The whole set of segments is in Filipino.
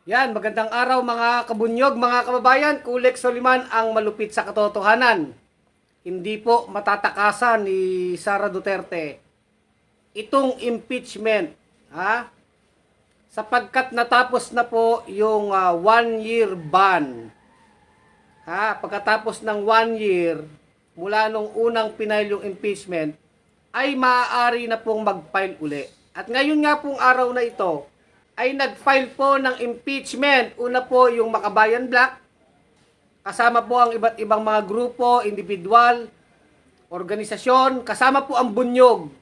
Yan, magandang araw mga kabunyog, mga kababayan. Kulik Soliman ang malupit sa katotohanan. Hindi po matatakasan ni Sara Duterte itong impeachment. Ha? Sapagkat natapos na po yung 1 year ban. Ha? Pagkatapos ng 1 year, mula nung unang pinail yung impeachment, ay maaari na pong mag-file uli. At ngayon nga pong araw na ito, ay nag-file po ng impeachment. Una po yung Makabayan Black, kasama po ang iba't ibang mga grupo, individual, organisasyon, kasama po ang Bunyog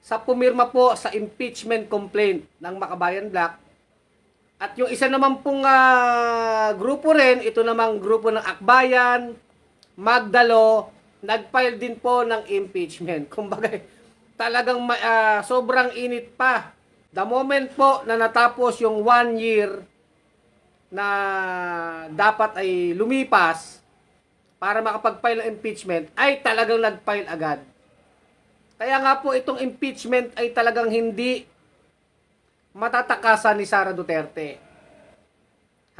sa pumirma po sa impeachment complaint ng Makabayan Black. At yung isa naman pong grupo rin, ito namang grupo ng Akbayan, Magdalo, nag-file din po ng impeachment. Kumbaga, talagang sobrang init pa. The moment po na natapos yung 1 year na dapat ay lumipas para makapag-file ng impeachment, ay talagang nag-file agad. Kaya nga po itong impeachment ay talagang hindi matatakasan ni Sara Duterte.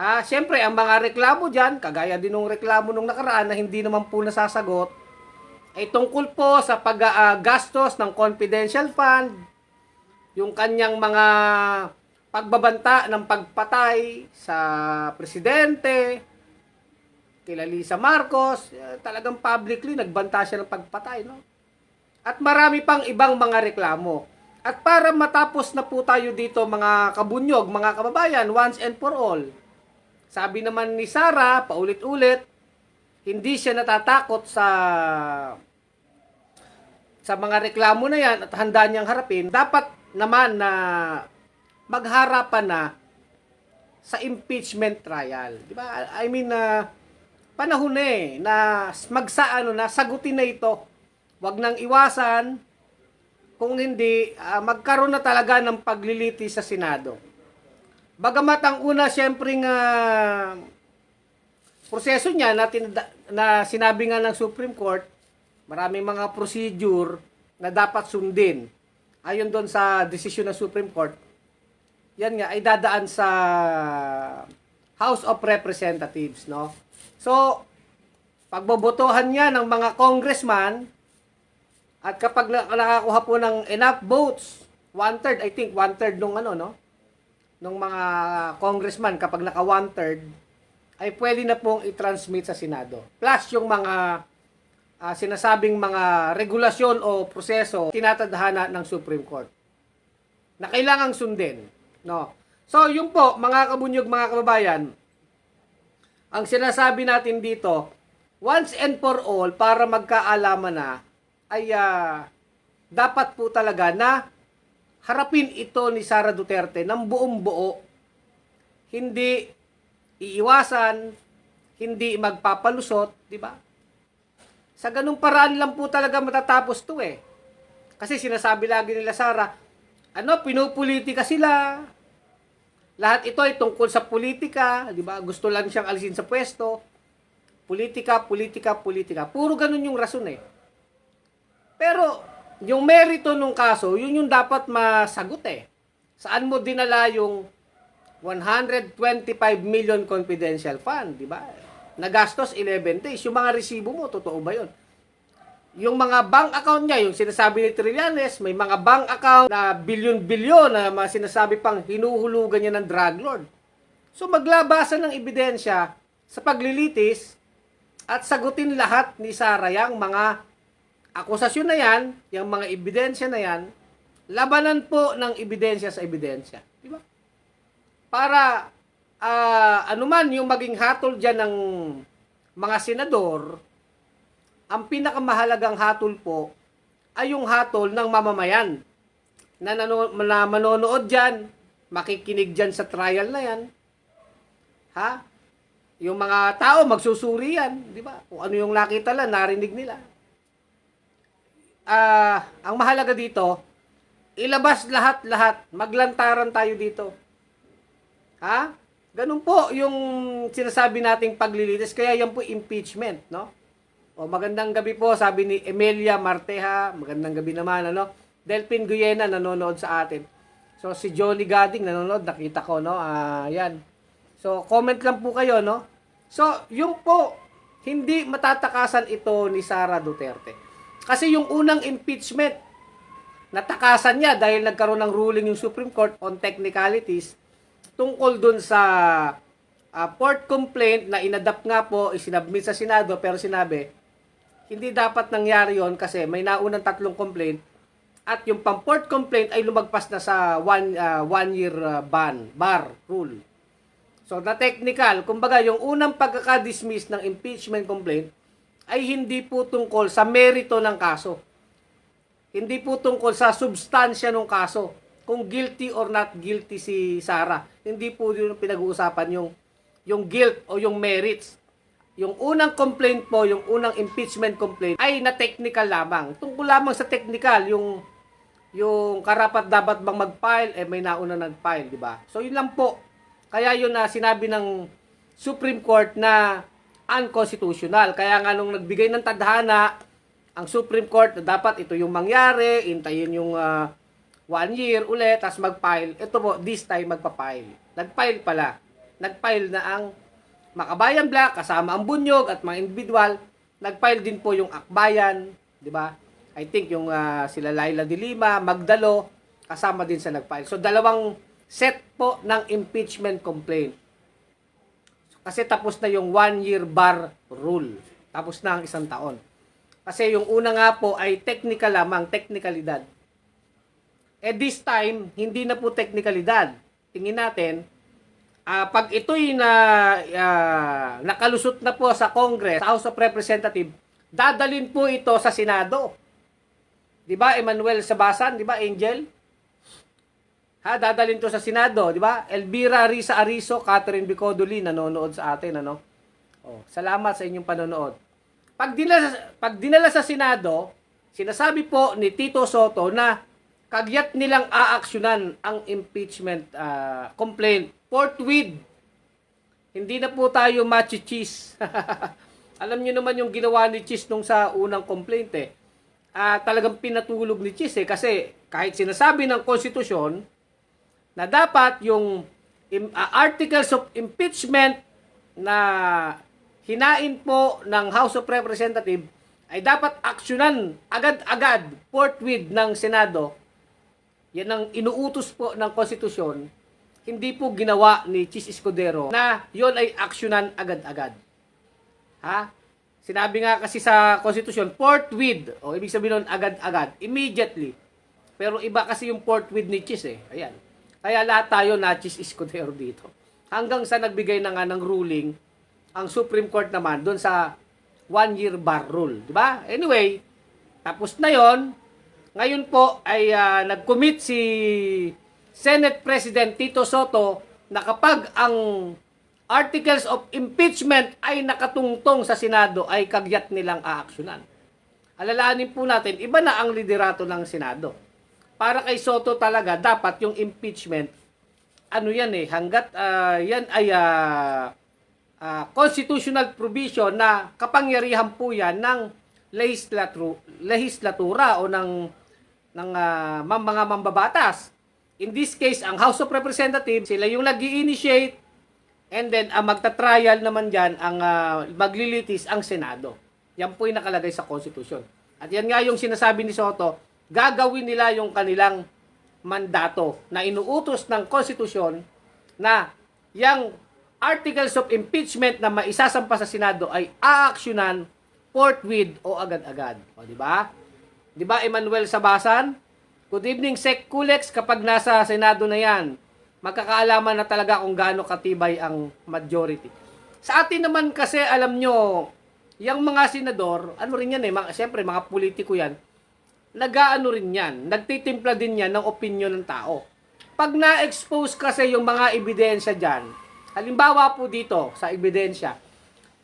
Ha, siyempre ang mga reklamo diyan, kagaya din ng reklamo nung nakaraan na hindi naman po nasasagot, ay tungkol po sa paggastos ng confidential fund, yung kanyang mga pagbabanta ng pagpatay sa presidente, kila Lisa Marcos, talagang publicly nagbanta siya ng pagpatay, no? At marami pang ibang mga reklamo. At para matapos na po tayo dito mga kabunyog, mga kababayan, once and for all, sabi naman ni Sara, paulit-ulit, hindi siya natatakot sa mga reklamo na yan at handa niyang harapin. Dapat naman na magharapan na sa impeachment trial. Di ba? I mean, panahon na magsaano na, sagutin na ito. Wag nang iwasan, kung hindi, magkaroon na talaga ng pagliliti sa Senado. Bagamat ang una, syempre nga, proseso niya na sinabi nga ng Supreme Court, maraming mga procedure na dapat sundin. Ayon doon sa desisyon ng Supreme Court, yan nga ay dadaan sa House of Representatives, no? So, pagbobotohan niya ng mga congressman, at kapag nakakuha po ng enough votes, 1/3, I think 1/3 nung nung mga congressman, kapag naka 1/3, ay pwede na pong i-transmit sa Senado. Plus yung mga sinasabing mga regulasyon o proseso tinatadhana ng Supreme Court na kailangang sundin, no? So, yung po, mga kabunyog, mga kababayan, ang sinasabi natin dito, once and for all, para magkaalaman na, ay dapat po talaga na harapin ito ni Sara Duterte ng buong buo. Hindi iiwasan, hindi magpapalusot, di ba? Sa ganung paraan lang po talaga matatapos to eh. Kasi sinasabi lagi nila Sara, pinupolitika sila. Lahat ito ay tungkol sa politika, di ba? Gusto lang siyang alisin sa pwesto. Politika, politika, politika. Puro ganun yung rason eh. Pero yung merito nung kaso, yun yung dapat masagot eh. Saan mo dinala yung 125 million confidential fund, di ba? Nagastos 11 days. Yung mga resibo mo, totoo ba yun? Yung mga bank account niya, yung sinasabi ni Trillanes, may mga bank account na bilyon-bilyon na sinasabi pang hinuhulugan niya ng drug lord. So maglabasan ng ebidensya sa paglilitis at sagutin lahat ni Sara yang mga akusasyon na yan, yung mga ebidensya na yan, labanan po ng ebidensya sa ebidensya. Di ba? Para anuman yung maging hatol dyan ng mga senador, ang pinakamahalagang hatol po ay yung hatol ng mamamayan na manonood dyan, makikinig dyan sa trial na yan. Ha? Yung mga tao magsusuri yan, di ba? Kung ano yung nakita lang, narinig nila. Ang mahalaga dito, ilabas lahat-lahat, maglantaran tayo dito. Ha? Ganun po yung sinasabi nating paglilitis, kaya yan po impeachment, no? O magandang gabi po, sabi ni Emilia Marteja, magandang gabi naman, Delphine Guyena nanonood sa atin. So si Johnny Gading nanonood, nakita ko, no? Yan. So comment lang po kayo, no? So yung po, hindi matatakasan ito ni Sara Duterte. Kasi yung unang impeachment, natakasan niya dahil nagkaroon ng ruling yung Supreme Court on technicalities tungkol dun sa port complaint na inadapt nga po, isinabmit sa Senado, pero sinabi, hindi dapat nangyari yon kasi may naunang 3 complaint at yung pang-port complaint ay lumagpas na sa one year bar rule. So, na technical, kumbaga, yung unang pagkaka-dismiss ng impeachment complaint ay hindi po tungkol sa merito ng kaso. Hindi po tungkol sa substansya ng kaso. Kung guilty or not guilty si Sara. Hindi po yung pinag-uusapan yung guilt o yung merits. Yung unang complaint po, yung unang impeachment complaint ay na technical lamang. Tungkol lamang sa technical, yung karapat dapat bang mag-file, may nauna nag-file, di ba? So, yun lang po. Kaya yun na sinabi ng Supreme Court na unconstitutional. Kaya nga nung nagbigay ng tadhana, ang Supreme Court na dapat ito yung mangyari, intayin yung 1 year ulit, tapos mag-file. Ito po, this time magpa-file. Nag-file pala. Nag-file na ang Makabayan Black, kasama ang Bunyog at mga individual. Nag-file din po yung Akbayan, di ba? I think yung sila Laila de Lima, Magdalo, kasama din sa nag-file. So, dalawang set po ng impeachment complaint. Kasi tapos na yung 1 year bar rule. Tapos na ang 1 taon. Kasi yung una nga po ay technical lamang, technicalidad. This time, hindi na po technicalidad. Tingin natin, pag ito'y nakalusot na po sa Congress, sa House of Representatives, dadalhin po ito sa Senado. Di ba, Emmanuel Sabasan, di ba, Angel? Dadalhin to sa Senado, di ba? Elvira Risa Ariso, Catherine Bicodoli, nanonood sa atin, ano? Salamat sa inyong panonood. Pag dinala sa Senado, sinasabi po ni Tito Soto na kagyat nilang aaksyonan ang impeachment complaint forthwith. Hindi na po tayo machi-cheese. Alam niyo naman yung ginawa ni Cheese nung sa unang complaint talagang pinatulog ni Cheese kasi kahit sinasabi ng konstitusyon na dapat yung articles of impeachment na hinain po ng House of Representatives ay dapat aksyonan agad-agad forthwith ng Senado. Yan ang inuutos po ng konstitusyon. Hindi po ginawa ni Chis Escudero na yon ay aksyonan agad-agad. Sinabi nga kasi sa konstitusyon, forthwith, o ibig sabihin nun agad-agad, immediately. Pero iba kasi yung forthwith ni Chis Ayan. Kaya lahat tayo na Chis Escudero dito. Hanggang sa nagbigay na nga ng ruling, ang Supreme Court naman doon sa 1 year bar rule. Diba? Anyway, tapos na yon. Ngayon po ay nag-commit si Senate President Tito Soto na kapag ang articles of impeachment ay nakatungtong sa Senado ay kagyat nilang aaksyonan. Alalahanin po natin, iba na ang liderato ng Senado. Para kay Soto talaga, dapat yung impeachment, hanggat yan ay constitutional provision na kapangyarihan po yan ng legislatura o ng mga mambabatas. In this case, ang House of Representatives, sila yung nag-i-initiate and then ang magta-trial naman dyan, ang maglilitis ang Senado. Yan po yung nakalagay sa Constitution. At yan nga yung sinasabi ni Soto, gagawin nila yung kanilang mandato na inuutos ng Constitution na yung articles of impeachment na maisasampa sa Senado ay aaksyonan forthwith o agad-agad. O, di ba? Di ba, Emmanuel Sabasan? Good evening, Sec Kulex. Kapag nasa Senado na yan, magkakaalaman na talaga kung gaano katibay ang majority. Sa atin naman kasi, alam nyo, yung mga senador, rin yan siyempre, mga politiko yan, rin yan, nagtitimpla din yan ng opinion ng tao. Pag na-expose kasi yung mga ebidensya dyan, halimbawa po dito, sa ebidensya,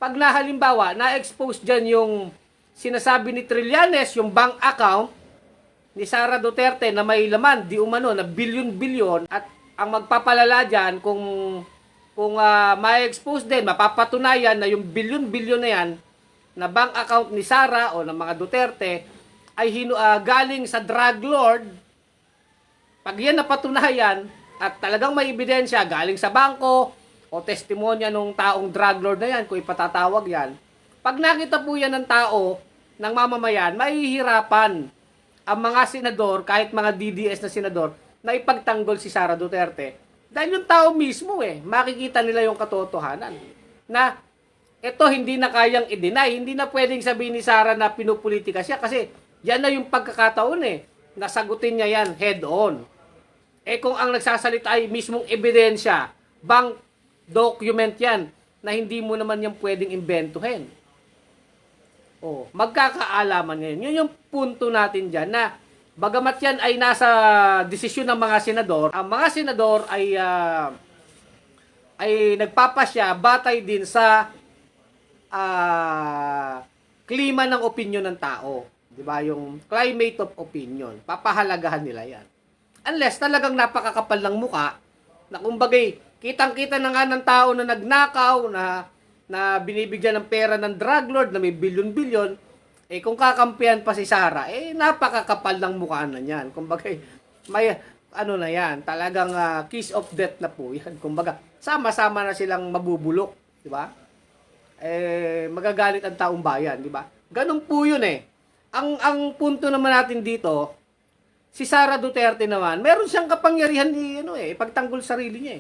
pag halimbawa, na-expose dyan yung sinasabi ni Trillanes, yung bank account ni Sara Duterte na may laman, di umano, na bilyon-bilyon, at ang magpapalala dyan, kung ma-expose din, mapapatunayan na yung bilyon-bilyon na yan, na bank account ni Sara o ng mga Duterte, ay galing sa drug lord, Pag yan napatunayan at talagang may ebidensya galing sa bangko o testimonya nung taong drug lord na yan, kung ipatatawag yan, pag nakita po yan ng tao, ng mamamayan, mahihirapan ang mga senador, kahit mga DDS na senador, na ipagtanggol si Sara Duterte. Dahil yung tao mismo makikita nila yung katotohanan. Na ito hindi na kayang i-deny, hindi na pwedeng sabihin ni Sara na pinupolitika siya kasi yan na yung pagkakataon nasagutin niya yan head on. Kung ang nagsasalita ay mismong ebidensya, bank document yan, na hindi mo naman yan pwedeng imbentuhin. Magkakaalaman ngayon. Yun yung punto natin dyan na bagamat yan ay nasa desisyon ng mga senador, ang mga senador ay nagpapasya batay din sa klima ng opinion ng tao. Diba? Yung climate of opinion. Papahalagahan nila yan. Unless talagang napakakapal ng muka, na kumbagay, kitang-kita na nga ng tao na nagnakaw, na binibigyan ng pera ng drug lord, na may bilyon-bilyon, kung kakampihan pa si Sara, napakakapal ng mukha na yan. Kumbagay, may, na yan, talagang kiss of death na po yan. Kumbaga, sama-sama na silang mabubulok, di ba? Magagalit ang taong bayan, di ba? Ganun po yun Ang punto naman natin dito, si Sara Duterte naman, meron siyang kapangyarihan ipagtanggol sarili niya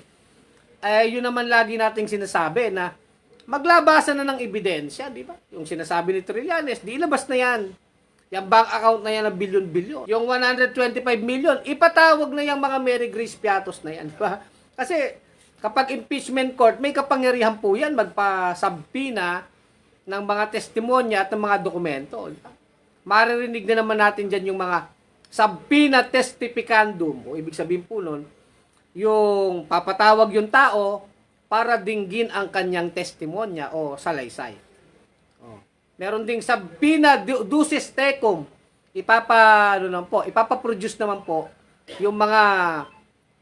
yun naman lagi nating sinasabi na maglabasan na ng ebidensya, di ba? Yung sinasabi ni Trillanes, di ilabas na yan. Yung bank account na yan ng bilyon-bilyon. Yung 125 million, ipatawag na yung mga Mary Grace Piatos na yan, di ba? Kasi kapag impeachment court, may kapangyarihan po yan magpa-subpoena ng mga testimonya at ng mga dokumento. Di ba? Maririnig na naman natin dyan yung mga subpoena testificandum, o ibig sabihin po nun, yung papatawag yung tao para dinggin ang kanyang testimonya o salaysay. Meron ding subpoena ducis tecum, ipapaproduce naman po yung mga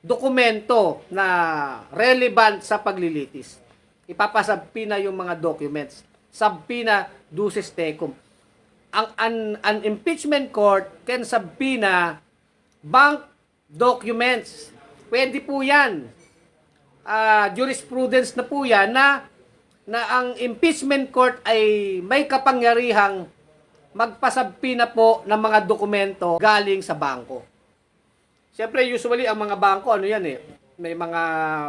dokumento na relevant sa paglilitis. Ipapasubpoena yung mga documents. Subpoena ducis tecum. An impeachment court can subpoena bank documents. Pwede po yan. Jurisprudence na po yan na ang impeachment court ay may kapangyarihang magpasubpoena po ng mga dokumento galing sa bangko. Siyempre, usually, ang mga bangko, may mga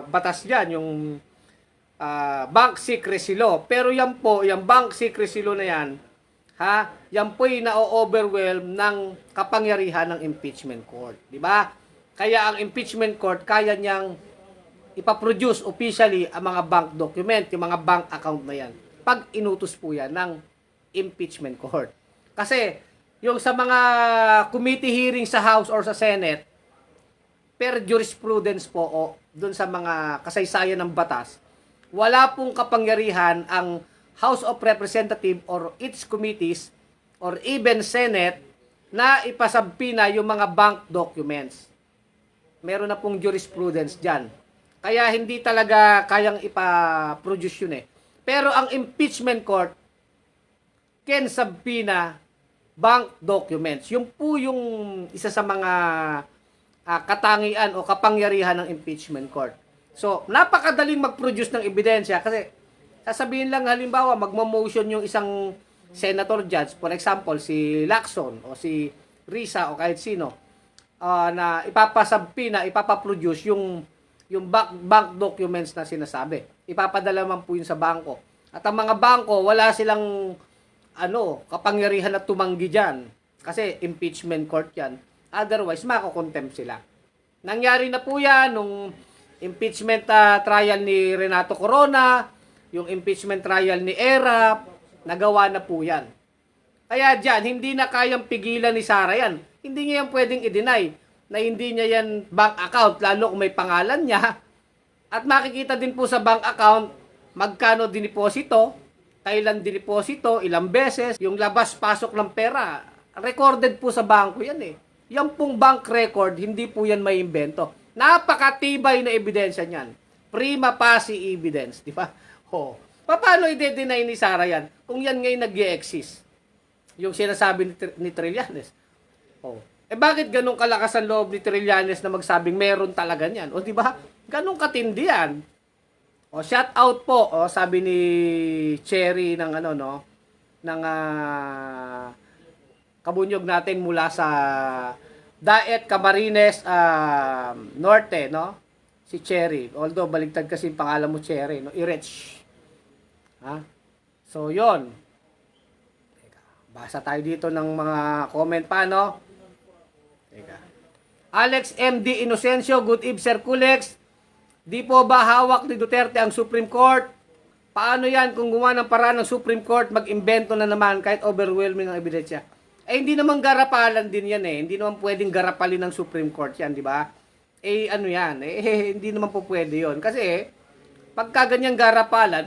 batas dyan, yung bank secrecy law. Pero yan po, yung bank secrecy law na yan, yan po'y na-overwhelm ng kapangyarihan ng impeachment court. Di ba? Kaya ang impeachment court, kaya niyang ipaproduce officially ang mga bank document, yung mga bank account na yan. Pag inutos po yan ng impeachment court. Kasi, yung sa mga committee hearing sa House or sa Senate, per jurisprudence po o dun sa mga kasaysayan ng batas, wala pong kapangyarihan ang House of Representatives or its committees or even Senate na ipasubpoena yung mga bank documents. Meron na pong jurisprudence dyan. Kaya hindi talaga kayang ipaproduce yun Pero ang impeachment court can subpoena bank documents. Yung po yung isa sa mga katangian o kapangyarihan ng impeachment court. So, napakadaling mag-produce ng ebidensya kasi sasabihin lang halimbawa magmo-motion yung isang senator judge, for example, si Lacson o si Risa o kahit sino, na ipapasubpoena, ipapaproduce yung bank documents na sinasabi. Ipapadala man po yun sa bangko. At ang mga bangko, wala silang kapangyarihan na tumanggi dyan. Kasi impeachment court yan. Otherwise, makukontempt sila. Nangyari na po yan nung impeachment trial ni Renato Corona, yung impeachment trial ni Erap, nagawa na po yan. Kaya dyan, hindi na kayang pigilan ni Sara yan. Hindi niya yan pwedeng i-deny na hindi niya yan bank account, lalo kung may pangalan niya. At makikita din po sa bank account, magkano diniposito, kailan diniposito, ilang beses, yung labas-pasok ng pera. Recorded po sa bangko yan Yan pong bank record, hindi po yan may imbento. Napakatibay na ebidensya niyan. Prima facie evidence, di ba? Paano i-deny ni Sara yan kung yan ngayon nag-i-exist? Yung sinasabi ni Trillanes. Bakit ganun kalakas ang loob ni Trillanes na magsabing meron talaga niyan? O di ba? Ganun katindi yan. O shout out po, o sabi ni Cherry ng ano no, ng kabunyog natin mula sa Daet Camarines Norte, no? Si Cherry. Although baligtad kasi yung pangalan mo Cherry, no? Irech. Ha? So, 'yon. Basa tayo dito ng mga comment pa, no? Teka. Alex MD Inocencio, good eve Sir Kulex. Di po ba hawak ni Duterte ang Supreme Court? Paano yan kung gumawa ng paraan ng Supreme Court mag-imbento na naman kahit overwhelming ang ebidensya? Hindi naman garapalan din yan eh. Hindi naman pwedeng garapalin ng Supreme Court yan, di ba? Ano yan? Hindi naman po pwede yon. Kasi pagka ganyang garapalan,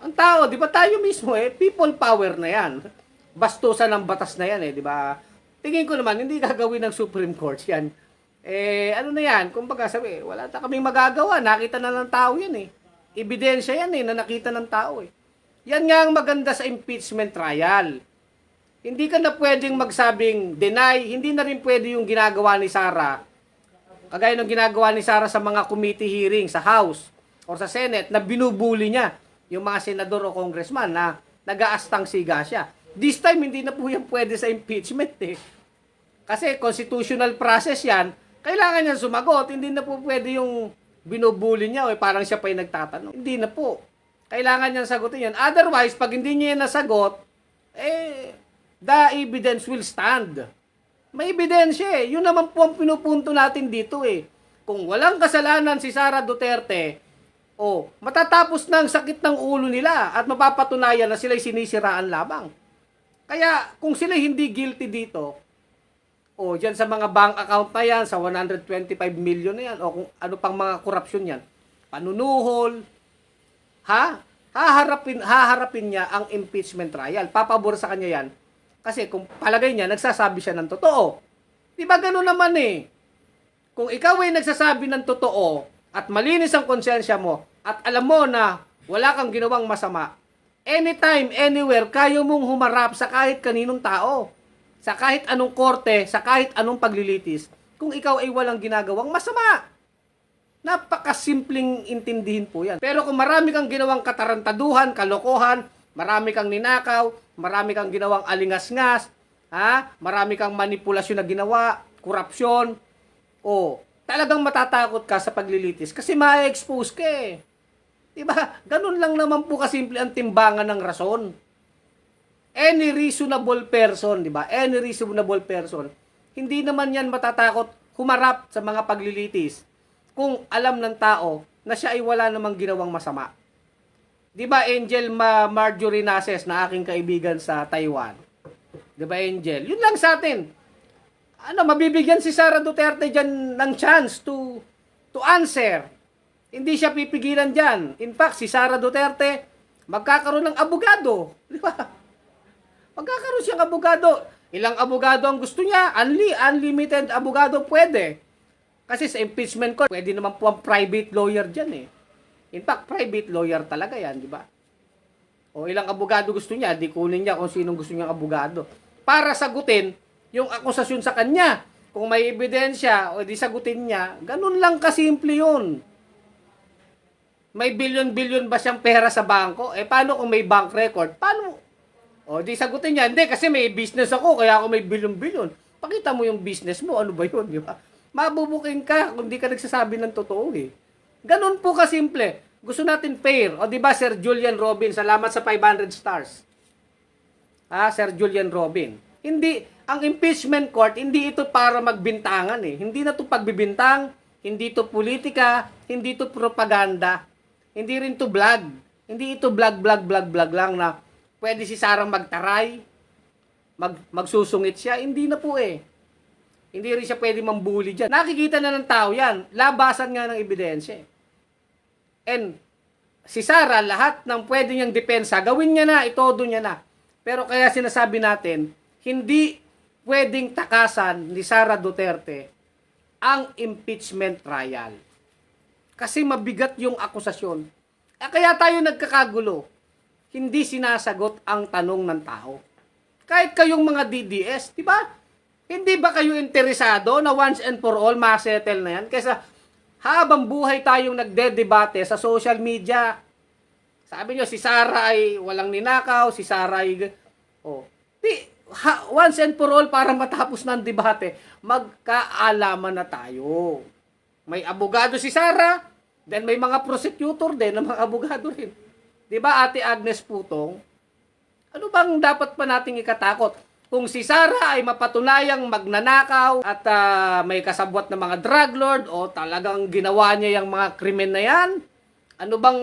ang tao, di ba tayo mismo people power na yan. Bastusan ng batas na yan di ba? Tingin ko naman, hindi gagawin ng Supreme Court yan. Ano na yan? Kung baga sabi, wala na kaming magagawa. Nakita na ng tao yan Ebidensya yan na nakita ng tao Yan nga ang maganda sa impeachment trial. Hindi ka na pwedeng magsabing deny. Hindi na rin pwede yung ginagawa ni Sara. Kagaya ng ginagawa ni Sara sa mga committee hearing sa House or sa Senate na binubuli niya yung mga senador o congressman na nag-aastang siga siya. This time, hindi na po yan pwede sa impeachment Kasi constitutional process yan, kailangan niya sumagot. Hindi na po pwede yung binubuli niya parang siya pa yung nagtatanong. Hindi na po. Kailangan niyang sagutin yan. Otherwise, pag hindi niya yan nasagot, the evidence will stand. May ebidensya Yun naman po ang pinupunto natin dito Kung walang kasalanan si Sara Duterte, matatapos na ang sakit ng ulo nila at mapapatunayan na sila'y sinisiraan lamang. Kaya kung sila hindi guilty dito, dyan sa mga bank account na yan, sa 125 million na yan, o kung ano pang mga korupsyon yan, panunuhol, haharapin niya ang impeachment trial. Papabor sa kanya yan. Kasi kung palagay niya, nagsasabi siya ng totoo. Di ba gano'n naman Kung ikaw ay nagsasabi ng totoo, at malinis ang konsensya mo, at alam mo na wala kang ginawang masama, anytime, anywhere, kayo mong humarap sa kahit kaninong tao. Sa kahit anong korte, sa kahit anong paglilitis, kung ikaw ay walang ginagawang masama. Napakasimpleng intindihin po yan. Pero kung marami kang ginawang katarantaduhan, kalokohan, marami kang ninakaw, marami kang ginawang alingas-ngas, marami kang manipulasyon na ginawa, korupsyon, talagang matatakot ka sa paglilitis kasi ma-expose ka Diba? Ganun lang naman po kasimple ang timbangan ng rason. Any reasonable person, diba? Any reasonable person, hindi naman yan matatakot humarap sa mga paglilitis kung alam ng tao na siya ay wala namang ginawang masama. Diba, Angel Marjorie Nases na aking kaibigan sa Taiwan? Diba, Angel? Yun lang sa atin. Mabibigyan si Sara Duterte dyan ng chance to answer. Hindi siya pipigilan dyan. In fact, si Sara Duterte, magkakaroon ng abogado. Di ba? Magkakaroon siyang abogado. Ilang abogado ang gusto niya? Unlimited abogado pwede. Kasi sa impeachment court, pwede naman po ang private lawyer dyan In fact, private lawyer talaga yan, di ba? Ilang abogado gusto niya, di kunin niya kung sinong gusto niyang abogado. Para sagutin yung akusasyon sa kanya. Kung may ebidensya, di sagutin niya. Ganun lang kasimple yun. May billion-billion ba siyang pera sa bangko? Paano kung may bank record? Paano? Di sagutin niya, hindi kasi may business ako, kaya ako may billion-billion. Pakita mo yung business mo, ano ba yun, di ba? Mabubuking ka kung di ka nagsasabi ng totoo Ganun po kasimple. Gusto natin fair. Di ba, Sir Julian Robin, salamat sa 500 stars. Sir Julian Robin. Hindi, ang impeachment court, hindi ito para magbintangan Hindi na ito pagbibintang, hindi ito politika, hindi ito propaganda. Hindi rin to vlog. Hindi ito vlog lang na pwede si Sarang magtaray, magsusungit siya. Hindi na po Hindi rin siya pwede mambuli dyan. Nakikita na ng tao yan. Labasan nga ng ebidensya And si Sara, lahat ng pwede niyang depensa, gawin niya na, itodo niya na. Pero kaya sinasabi natin, hindi pwedeng takasan ni Sara Duterte ang impeachment trial. Kasi mabigat yung akusasyon. Kaya tayo nagkakagulo. Hindi sinasagot ang tanong ng tao. Kahit kayong mga DDS, di ba? Hindi ba kayo interesado na once and for all masettle na yan? Kaysa habang buhay tayong nagdedebate sa social media. Sabi nyo, si Sara ay walang ninakaw, si Sara ay... Oh. Once and for all, para matapos ng debate, magkaalaman na tayo. May abogado si Sara, then may mga prosecutor din, ng mga abogado rin. Diba, Ate Agnes Putong? Ano bang dapat pa nating ikatakot? Kung si Sara ay mapatunayang magnanakaw at may kasabwat na mga drug lord o talagang ginawa niya yung mga krimen na yan, ano bang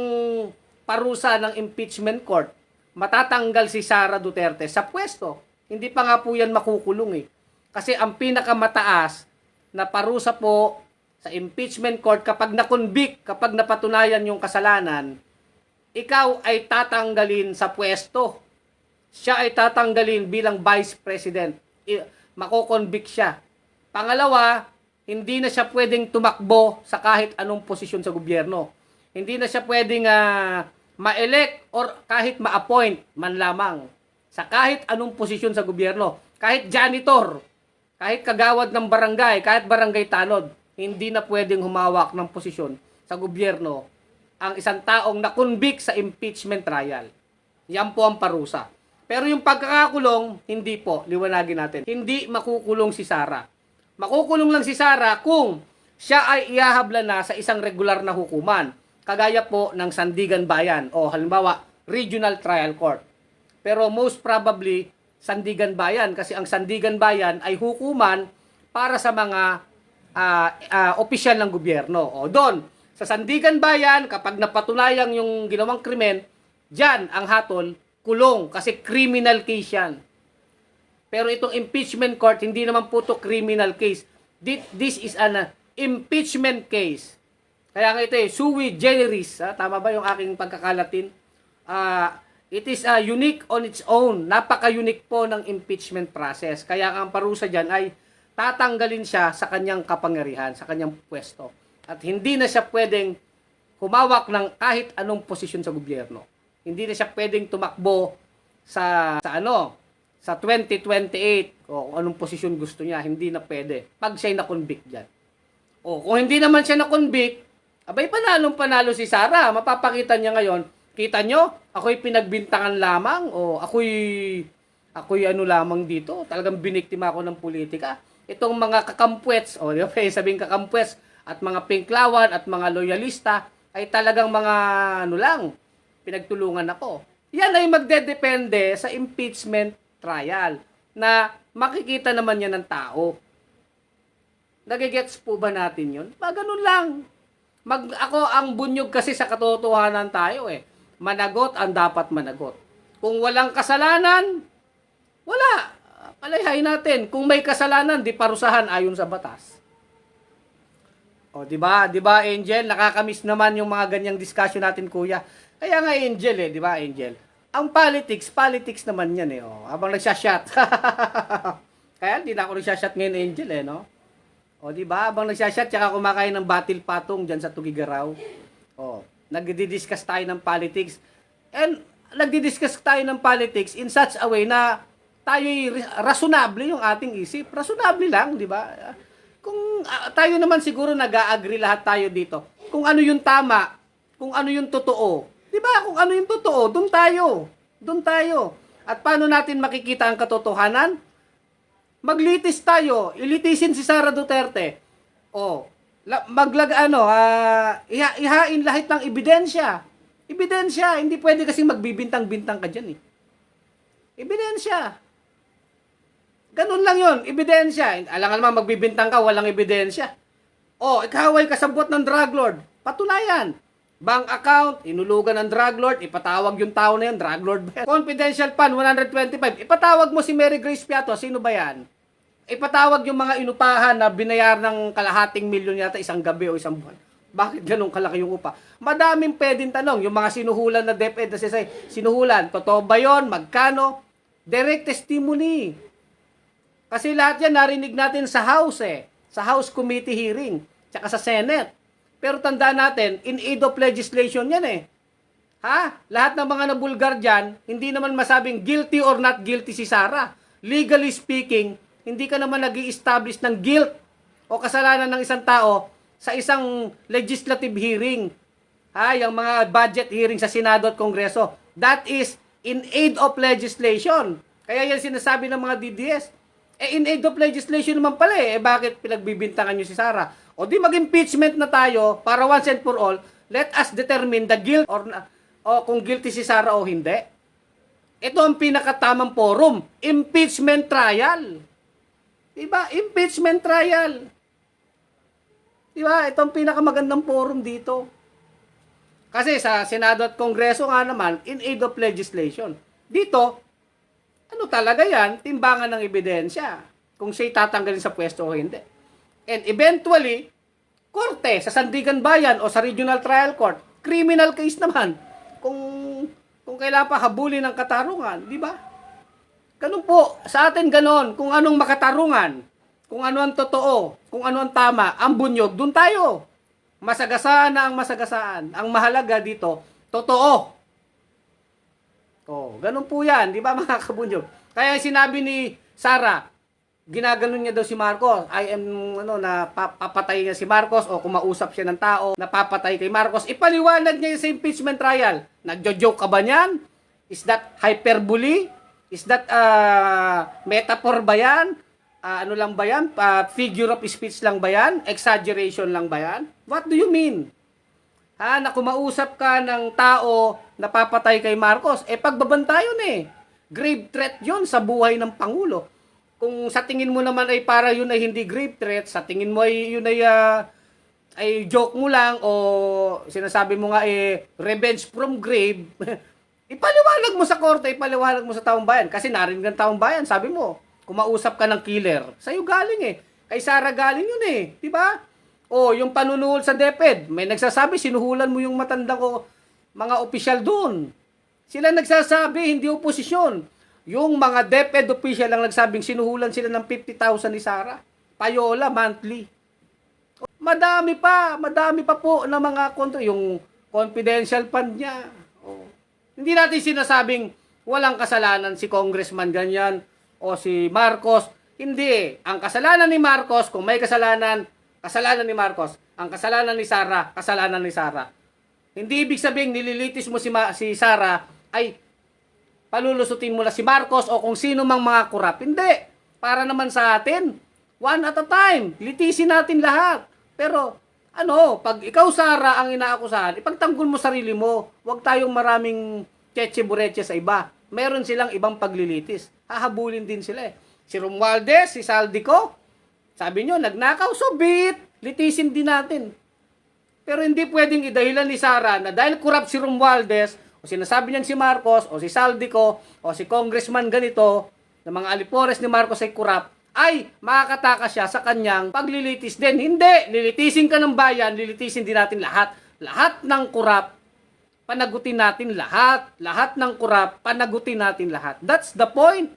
parusa ng impeachment court? Matatanggal si Sara Duterte sa pwesto. Hindi pa nga po yan makukulong eh. Kasi ang pinakamataas na parusa po sa impeachment court kapag na-convict, kapag napatunayan yung kasalanan, ikaw ay tatanggalin sa pwesto. Siya ay tatanggalin bilang vice president. Mako-convict siya. Pangalawa, hindi na siya pwedeng tumakbo sa kahit anong posisyon sa gobyerno. Hindi na siya pwedeng ma-elect or kahit ma-appoint man lamang sa kahit anong posisyon sa gobyerno. Kahit janitor, kahit kagawad ng barangay, kahit barangay tanod, hindi na pwedeng humawak ng posisyon sa gobyerno ang isang taong na-convict sa impeachment trial. Yan po ang parusa. Pero yung pagkakakulong, hindi po. Liwanagin natin. Hindi makukulong si Sara. Makukulong lang si Sara kung siya ay ihahabla na sa isang regular na hukuman. Kagaya po ng Sandigan Bayan o halimbawa, Regional Trial Court. Pero most probably, Sandigan Bayan. Kasi ang Sandigan Bayan ay hukuman para sa mga opisyal ng gobyerno. O doon, sa Sandigan Bayan, kapag napatunayan yung ginawang krimen, dyan ang hatol, kulong kasi criminal case yan. Pero itong impeachment court, hindi naman po to criminal case. This is an impeachment case. Kaya nga ito sui generis. Tama ba yung aking pagkakalatin? It is unique on its own. Napaka-unique po ng impeachment process. Kaya ang parusa dyan ay tatanggalin siya sa kanyang kapangyarihan, sa kanyang pwesto. At hindi na siya pwedeng humawak ng kahit anong posisyon sa gobyerno. Hindi na siya pwedeng tumakbo sa 2028 o anong posisyon gusto niya. Hindi na pwede pag siya'y na-convict dyan. O kung hindi naman siya na-convict, abay panalo si Sara. Mapapakita niya ngayon, kita nyo, ako'y pinagbintangan lamang o ako'y ano lamang dito. Talagang biniktima ako ng politika. Itong mga kakampwets, o di ba, sabing kakampwets at mga pinklawan at mga loyalista ay talagang mga ano lang, pinagtulungan ako. Yan ay magdedepende sa impeachment trial na makikita naman yan ng tao. Nagigets po ba natin yun? Ganun lang. Ako ang bunyog kasi sa katotohanan tayo eh. Managot ang dapat managot. Kung walang kasalanan, wala. Palayhay natin. Kung may kasalanan, di parusahan ayon sa batas. O, di ba? Di ba, Angel? Nakakamiss naman yung mga ganyang discussion natin, kuya. Kaya nga, Angel di ba, Angel? Ang politics naman yan eh. Oh. Habang nagsashot. Kaya hindi na ako nagsashot ngayon, Angel no? O, di ba? Habang nagsashot, tsaka kumakain ng batil patong dyan sa Tugigaraw. O, nagdi-discuss tayo ng politics. And, nagdi-discuss tayo ng politics in such a way na tayo'y rationable yung ating isip. Rationable lang, di ba? Kung tayo naman siguro nag-a-agree lahat tayo dito. Kung ano yung tama, kung ano yung totoo. Di ba? Kung ano yung totoo, doon tayo. Doon tayo. At paano natin makikita ang katotohanan? Maglitis tayo. Ilitisin si Sara Duterte. O, ihain lahat ng ebidensya. Ebidensya. Hindi pwede kasing magbibintang-bintang ka dyan eh. Ebidensya. Ganun lang yun. Ebidensya. Alangan naman magbibintang ka, walang ebidensya. O, ikaw ay kasabwat ng drug lord. Patunayan. Bank account, inulugan ng drug lord, ipatawag yung tao na yun, drug lord ba yan? Confidential fund, 125. Ipatawag mo si Mary Grace Piato, sino ba yan? Ipatawag yung mga inupahan na binayar ng kalahating milyon yata isang gabi o isang buwan. Bakit ganun kalaki yung upa? Madaming pwedeng tanong. Yung mga sinuhulan na DepEd na sinuhulan, totoo ba yun? Magkano? Direct testimony. Kasi lahat yan narinig natin sa House sa House Committee hearing, tsaka sa Senate. Pero tandaan natin, in aid of legislation yan Lahat ng mga nabulgar dyan, hindi naman masabing guilty or not guilty si Sara. Legally speaking, hindi ka naman nag-i-establish ng guilt o kasalanan ng isang tao sa isang legislative hearing. Yung mga budget hearing sa Senado at Kongreso. That is in aid of legislation. Kaya yan sinasabi ng mga DDS. In aid of legislation naman pala bakit pinagbibintangan nyo si Sara? O di mag-impeachment na tayo para once and for all, let us determine the guilt o kung guilty si Sara o hindi. Ito ang pinakatamang forum. Impeachment trial. Diba? Impeachment trial. Diba? Ito ang pinakamagandang forum dito. Kasi sa Senado at Kongreso nga naman, in aid of legislation. Dito, ano talaga yan? Timbangan ng ebidensya. Kung siya'y tatanggalin sa pwesto o hindi. And eventually, korte sa Sandigan Bayan o sa Regional Trial Court, criminal case naman. Kung kailangan pa habulin ng katarungan, di ba? Ganun po. Sa atin ganon. Kung anong makatarungan, kung ano ang totoo, kung ano ang tama, ang bunyog, dun tayo. Masagasaan na ang masagasaan. Ang mahalaga dito, totoo. Ganun po yan, di ba mga kabunyog? Kaya sinabi ni Sara, ginaganon niya daw si Marcos. Napapatay niya si Marcos o kumausap siya ng tao, napapatay kay Marcos. Ipaliwanag niya sa impeachment trial. Nagjo-joke ka ba niyan? Is that hyperbole? Is that metaphor ba yan? Ano lang ba yan? Figure of speech lang ba yan? Exaggeration lang ba yan? What do you mean? Na kumausap ka ng tao napapatay kay Marcos, pagbabanta yun grave threat yun sa buhay ng Pangulo. Kung sa tingin mo naman ay para yun ay hindi grave threat, sa tingin mo ay yun ay joke mo lang o sinasabi mo nga revenge from grave, ipaliwanag mo sa korte, ipaliwanag mo sa taong bayan. Kasi narinig ng taong bayan, sabi mo, kumausap ka ng killer. Sa'yo galing Kay Sara galing yun di ba? Yung panunuhol sa DepEd, may nagsasabi, sinuhulan mo yung matandang mga opisyal doon. Sila nagsasabi, hindi oposisyon. Yung mga DepEd official lang nagsabing sinuhulan sila ng 50,000 ni Sara. Payola, monthly. Madami pa po na mga yung confidential fund niya. Hindi natin sinasabing walang kasalanan si congressman ganyan o si Marcos. Hindi. Ang kasalanan ni Marcos, kung may kasalanan ni Marcos. Ang kasalanan ni Sara, kasalanan ni Sara. Hindi ibig sabihin nililitis mo si Sara ay palulusutin mo na si Marcos o kung sino mang mga kurap. Hindi. Para naman sa atin, one at a time. Litisin natin lahat. Pero, pag ikaw, Sara, ang inaakusahan, ipagtanggol mo sarili mo. Huwag tayong maraming cheche-bureche sa iba. Meron silang ibang paglilitis. Hahabulin din sila Si Romualdez, si Saldico, sabi nyo, nagnakaw, so be it. Litisin din natin. Pero hindi pwedeng idahilan ni Sara na dahil corrupt si Romualdez, o sinasabi niyan si Marcos, o si Saldico, o si congressman ganito, na mga alipores ni Marcos ay corrupt, ay makakatakas siya sa kanyang paglilitis din. Hindi, lilitisin ka ng bayan, lilitisin din natin lahat. Lahat ng corrupt, panagutin natin lahat. Lahat ng corrupt, panagutin natin lahat. That's the point.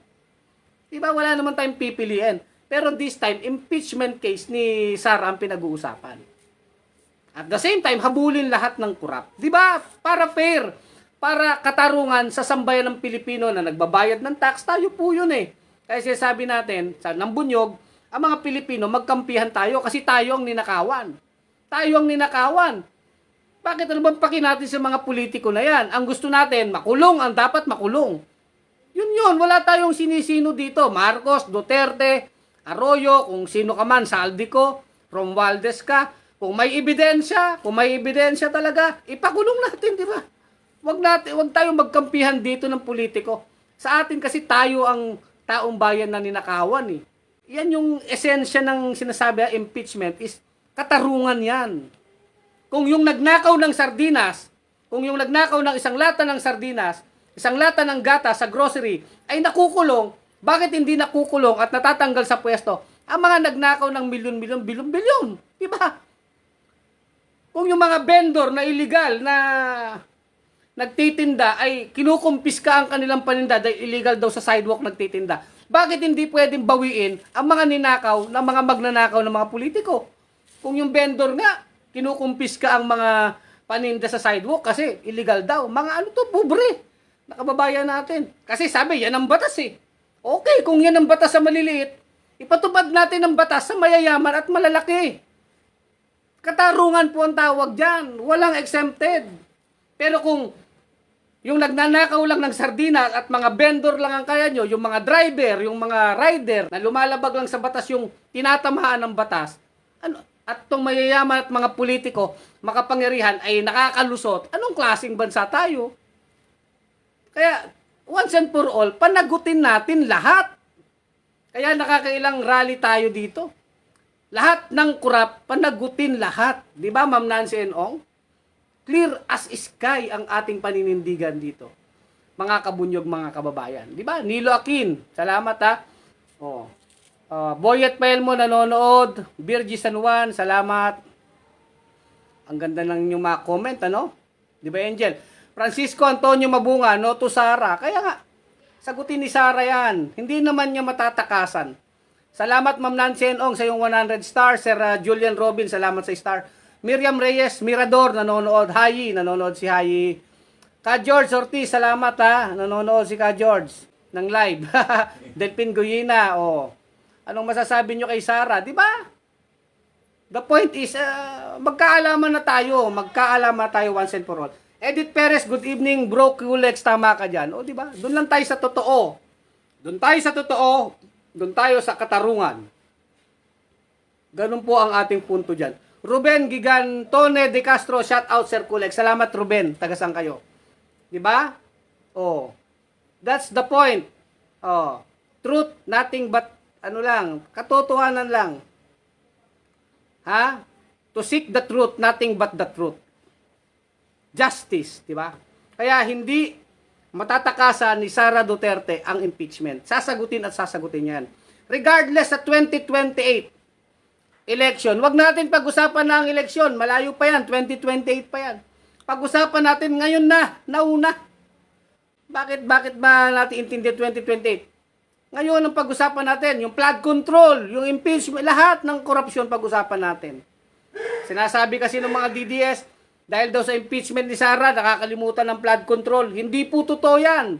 Diba, wala naman tayong pipiliin. Pero this time, impeachment case ni Sara ang pinag-uusapan. At the same time, habulin lahat ng corrupt. Diba? Para fair. Para katarungan sa sambayan ng Pilipino na nagbabayad ng tax, tayo po yun Kaya sinasabi natin, sa Nambunyog, ang mga Pilipino, magkampihan tayo kasi tayo ang ninakawan. Tayo ang ninakawan. Bakit ano bang paki natin sa mga politiko na yan? Ang gusto natin, makulong, ang dapat makulong. Yun, wala tayong sinisino dito. Marcos, Duterte, Arroyo, kung sino ka man, Saldico, Romualdez ka. Kung may ebidensya talaga, ipakulong natin, di ba? Wag tayong magkampihan dito ng politiko. Sa atin kasi tayo ang taong bayan na ninakawan Yan yung esensya ng sinasabi impeachment is katarungan yan. Kung yung nagnakaw ng sardinas, kung yung nagnakaw ng isang lata ng sardinas, isang lata ng gata sa grocery ay nakukulong, bakit hindi nakukulong at natatanggal sa pwesto ang mga nagnakaw ng milyon-milyon? Di ba? Kung yung mga vendor na illegal na nagtitinda ay kinukumpiska ang kanilang paninda dahil illegal daw sa sidewalk nagtitinda, bakit hindi pwedeng bawiin ang mga ninakaw ng mga magnanakaw ng mga politiko? Kung yung vendor nga, kinukumpiska ang mga paninda sa sidewalk kasi illegal daw. Mga pobre na kababayan natin. Kasi sabi, yan ang batas Okay, kung yan ang batas sa maliliit, Ipatupad natin ang batas sa mayayaman at malalaki. Katarungan po ang tawag dyan. Walang exempted. Pero kung yung nagnanakaw lang ng sardinas at mga vendor lang ang kaya nyo, yung mga driver, yung mga rider na lumalabag lang sa batas yung tinatamaan ng batas, at itong mayayaman at mga politiko, makapangyarihan ay nakakalusot, anong klaseng bansa tayo? Kaya, once and for all, panagutin natin lahat. Kaya nakakailang rally tayo dito. Lahat ng kurap, panagutin lahat. Di ba, Ma'am Nancy Ong? Clear as sky ang ating paninindigan dito. Mga kabunyog, mga kababayan. Di ba? Nilo Akin, salamat ha. Oh. Boyet Paelmo nanonood. Virgie San Juan, salamat. Ang ganda ng inyong mga comment, ano? Di ba, Angel? Francisco Antonio Mabunga, no to Sara. Kaya nga, sagutin ni Sara yan. Hindi naman niya matatakasan. Salamat, Ma'am Nancy Ong, sa iyong 100 stars. Sir Julian Robin, salamat sa star. Miriam Reyes, Mirador, nanonood. Hayi, nanonood si Hayi. Ka George Ortiz, salamat ha. Nanonood si Ka George ng live. Delpin Guyina, oh. Anong masasabi nyo kay Sara? Di ba? The point is, magkaalaman na tayo. Magkaalaman na tayo once and for all. Edith Perez, good evening. Bro, Kulex, tama ka dyan. O, di ba? Doon lang tayo sa totoo. Doon tayo sa totoo. Doon tayo sa katarungan. Ganun po ang ating punto dyan. Ruben Gigantone de Castro, shout out Sir Kulex. Salamat Ruben, tagasan kayo. Di ba? Oh. That's the point. Oh. Truth, nothing but ano lang, katotohanan lang. Ha? To seek the truth, nothing but the truth. Justice, di ba? Kaya hindi matatakasan ni Sara Duterte ang impeachment. Sasagutin at sasagutin yan. Regardless sa 2028 election, wag natin pag-usapan na ang eleksyon. Malayo pa yan, 2028 pa yan. Pag-usapan natin ngayon na, nauna. Bakit ba natin intindi 2028? Ngayon ang pag-usapan natin, yung flood control, yung impeachment, lahat ng korupsyon pag-usapan natin. Sinasabi kasi ng mga DDS, dahil daw sa impeachment ni Sara, nakakalimutan ng flood control. Hindi po totoo yan.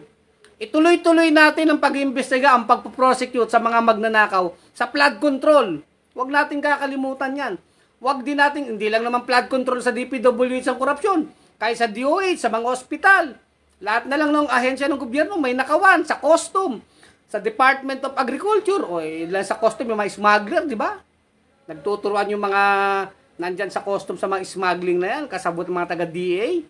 Ituloy-tuloy natin ang pag-iimbestiga, ang pagpuprosecute sa mga magnanakaw sa flood control. Huwag natin kakalimutan yan. Huwag din natin, hindi lang naman flood control sa DPWH ang korupsyon. Kahit sa DOH, sa mga ospital. Lahat na lang ng ahensya ng gobyerno may nakawan sa custom. Sa Department of Agriculture, o lang sa custom yung mga smuggler, di ba? Nagtuturuan yung mga nandyan sa custom sa mga smuggling na yan, kasabot ng mga taga-DA.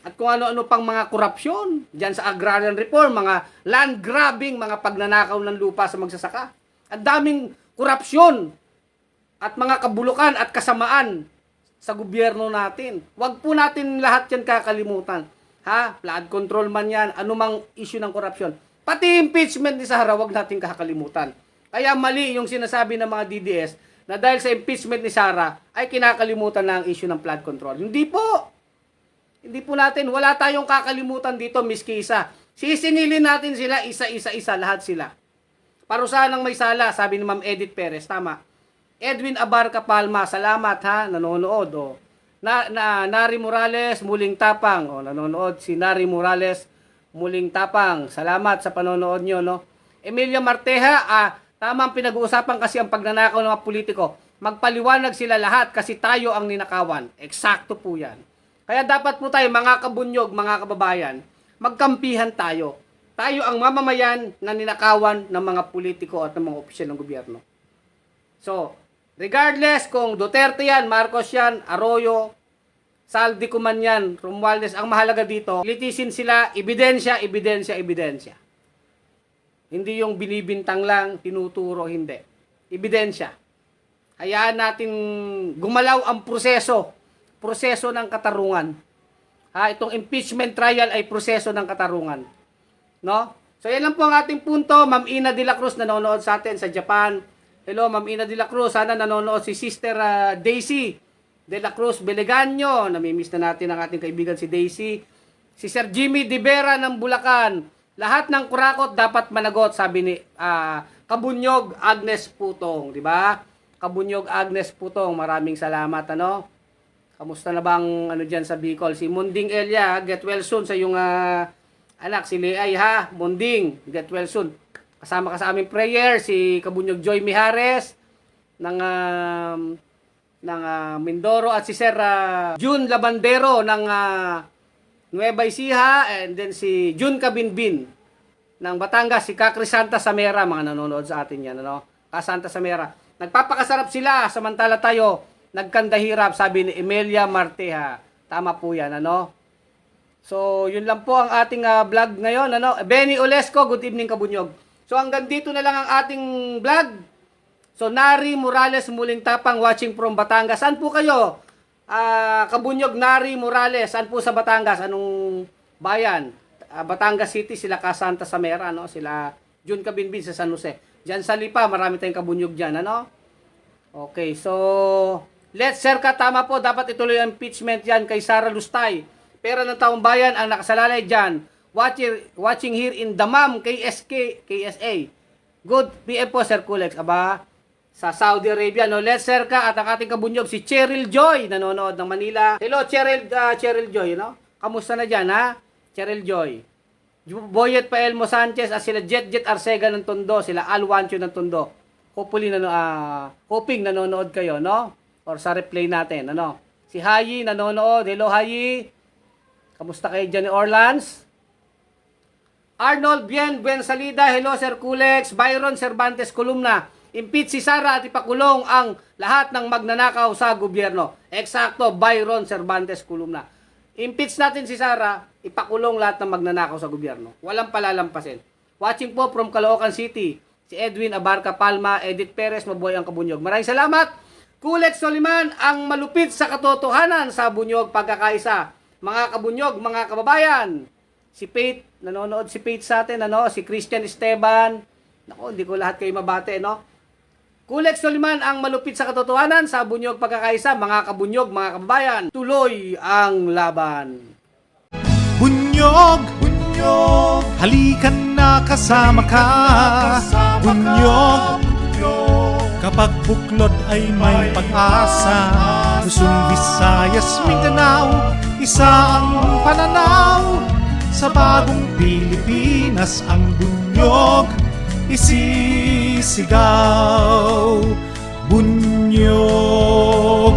At kung ano-ano pang mga korupsyon, dyan sa agrarian reform, mga land grabbing, mga pagnanakaw ng lupa sa magsasaka. Ang daming korupsyon at mga kabulukan at kasamaan sa gobyerno natin. Huwag po natin lahat yan kakalimutan. Ha? Flood control man yan, anumang issue ng korupsyon. Pati impeachment ni Sara, huwag natin kakalimutan. Kaya mali yung sinasabi ng mga DDS na dahil sa impeachment ni Sara ay kinakalimutan na ang issue ng flood control. Hindi po. Hindi po natin, wala tayong kakalimutan dito, miski isa. Sisinilin natin sila, isa-isa-isa, lahat sila. Parusahan ng may sala, sabi ni Ma'am Edith Perez, tama. Edwin Abarca Palma, salamat ha, nanonood. Oh. Nari Morales, muling tapang. Oh, nanonood si Nari Morales, muling tapang. Salamat sa panonood nyo, no. Emilia Marteja, tamang pinag-uusapan kasi ang pagnanakaw ng mga politiko. Magpaliwanag sila lahat kasi tayo ang ninakawan. Eksakto po yan. Kaya dapat po tayo, mga kabunyog, mga kababayan, magkampihan tayo. Tayo ang mamamayan na ninakawan ng mga politiko at ng mga opisyal ng gobyerno. So, regardless kung Duterte yan, Marcos yan, Arroyo, Saldi ko man yan, Romualdez, ang mahalaga dito, litisin sila, ebidensya, ebidensya, ebidensya. Hindi yung binibintang lang, tinuturo, hindi. Ebidensya. Hayaan natin gumalaw ang proseso ng katarungan. Ha, itong impeachment trial ay proseso ng katarungan. No? So yan lang po ang ating punto. Ma'am Ina de la Cruz nanonood sa atin sa Japan. Hello, Ma'am Ina de la Cruz. Sana nanonood si Sister Daisy de la Cruz Belegaño. Namimiss na natin ang ating kaibigan si Daisy. Si Sir Jimmy de Vera ng Bulacan. Lahat ng kurakot dapat managot, sabi ni Kabunyog Agnes Putong, di ba? Kabunyog Agnes Putong, maraming salamat, ano? Kamusta na bang ano diyan sa Bicol? Si Munding Elia, get well soon sa iyong anak si Leay ha. Munding, get well soon. Kasama ka sa aming prayer, si Kabunyog Joy Mijares ng Mindoro at si Sir June Labandero ng Nueva Ecija, and then si June Kabinbin ng Batangas, si Kakri Santa Samera, mga nanonood sa atin yan, ano? Santa Samera. Nagpapakasarap sila, samantala tayo nagkandahirap, sabi ni Emilia Marteja. Tama po yan, ano? So, yun lang po ang ating vlog ngayon, ano? Benny Olesco, good evening Kabunyog. So, hanggang dito na lang ang ating vlog. So, Nari Morales, muling tapang, watching from Batangas. Saan po kayo? Kabunyog, Nari Morales, saan po sa Batangas? Anong bayan? Batangas City, sila Santa Samera, no? Sila June Kabinbin sa San Jose. Diyan sa Lipa, marami tayong kabunyog dyan, ano? Okay, so, let's share ka, tama po, dapat ituloy ang impeachment yan kay Sara Lustay. Pera ng taong bayan ang nakasalalay dyan. Watching here in Damam, KSA. Good PM po, Sir Kulex. Aba, sa Saudi Arabia, no? Let's share ka at ang ating kabunyog, si Cheryl Joy, nanonood ng Manila. Hello, Cheryl Joy, no? Kamusta na dyan, ha? Cheryl Joy. Boyet Paelmo Sanchez at sila Jet Arcega ng Tondo, sila Alwancho ng Tondo. Hoping nanonood kayo, no? Or sa replay natin, ano? Si Hayi nanonood. Hello, Hayi. Kamusta kayo dyan ni Orlans? Arnold Bien Salida, hello Sir Kulex. Byron Cervantes Columna, impeach si Sara at ipakulong ang lahat ng magnanakaw sa gobyerno. Eksakto, Byron Cervantes Columna. Impeach natin si Sara, ipakulong lahat ng magnanakaw sa gobyerno. Walang palalampasin. Watching po from Caloocan City, si Edwin Abarca Palma, Edith Perez, mabuhay ang Kabunyog. Maraming salamat. Kulex Soliman, ang malupit sa katotohanan sa bunyog pagkakaisa. Mga Kabunyog, mga kababayan. Si Faith, nanonood si Faith sa atin, ano? Si Christian Esteban. Naku, hindi ko lahat kayo mabate, no? Kulex Soliman, ang malupit sa katotohanan sa bunyog pagkakaisa. Mga Kabunyog, mga kababayan, tuloy ang laban. Bunyog, halikan na kasama ka. Bunyog, kapag buklod ay may pag-asa. Luzon, Visayas, Mindanao, isa ang pananaw. Sa bagong Pilipinas ang bunyog isisigaw. Bunyog,